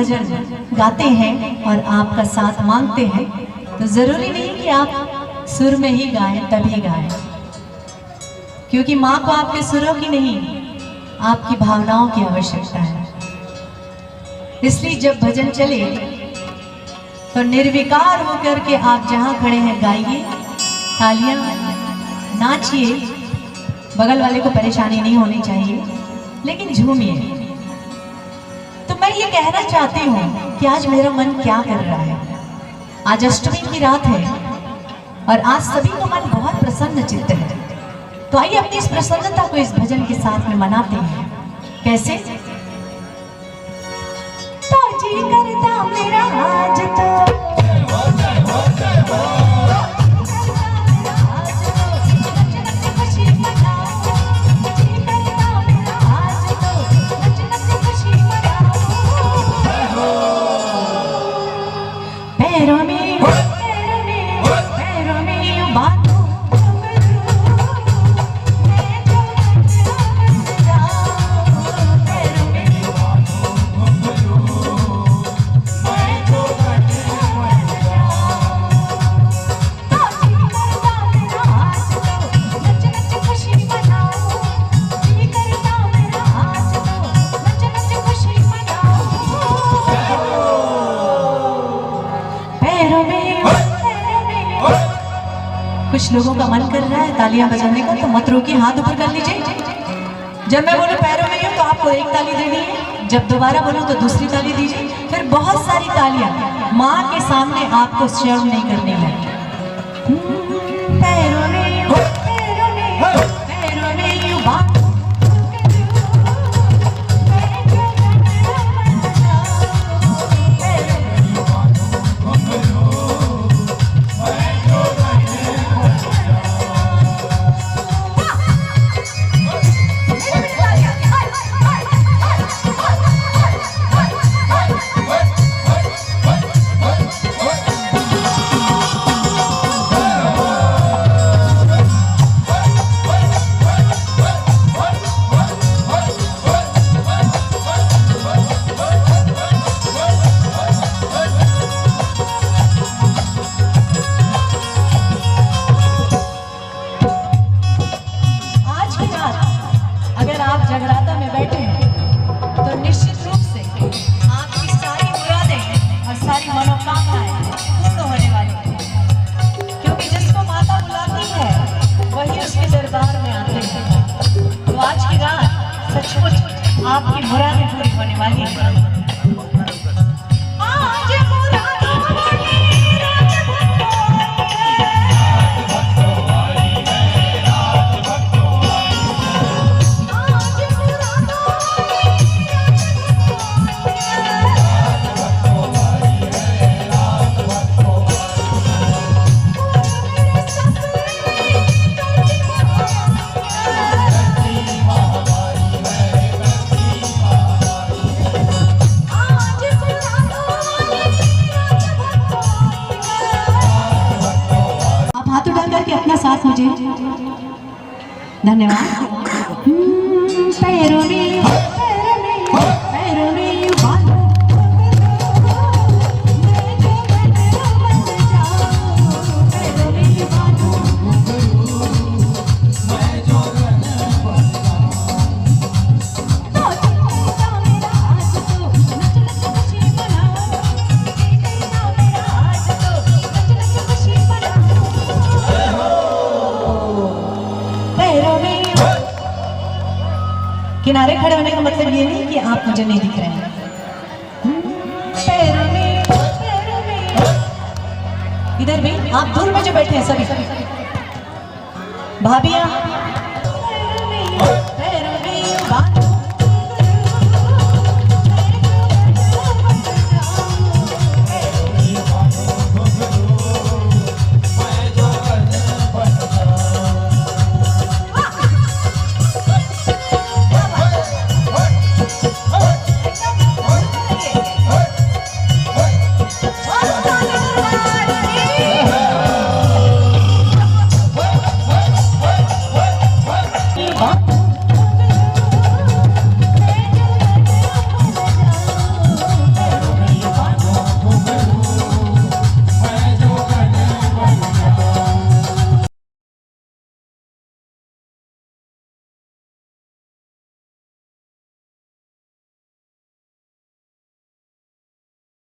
भजन गाते हैं और आपका साथ मांगते हैं तो जरूरी नहीं कि आप सुर में ही गाएं, तभी गाएं, क्योंकि माँ को आपके सुरों की नहीं, आपकी भावनाओं की आवश्यकता है। इसलिए जब भजन चले तो निर्विकार होकर के आप जहां खड़े हैं गाइए, तालियां, नाचिए। बगल वाले को परेशानी नहीं होनी चाहिए, लेकिन झूमिए। तो मैं ये कहना चाहती हूँ कि आज मेरा मन क्या कर रहा है। आज अष्टमी की रात है और आज सभी का मन बहुत प्रसन्न चित्त है। तो आइए अपनी इस प्रसन्नता को इस भजन के साथ में मनाते हैं। कैसे? तो जी करता मेरा आज तो पैरों में कुछ लोगों का मन कर रहा है तालियां बजाने का, तो मत रोकिए, हाथ ऊपर कर लीजिए। जब मैं बोलूं पैरों में यूं तो आपको एक ताली देनी है, जब दोबारा बोलूं तो दूसरी ताली दीजिए, फिर बहुत सारी तालियां। माँ के सामने आपको शर्म नहीं करनी है। पैरों में जगराता में बैठे हैं तो निश्चित रूप से आपकी सारी मुरादें और सारी मनोकामनाएं पूर्ण होने वाली हैं, क्योंकि जिसको माता बुलाती है वही उसके दरबार में आते हैं। तो आज की रात सचमुच आपकी मुरादें पूरी होने वाली है। करके अपना साथ मुझे धन्यवाद। पैरों में किनारे खड़े होने का मतलब ये नहीं कि आप मुझे नहीं दिख रहे हैं। इधर भी आप दूर में जो बैठे हैं सभी भाभियां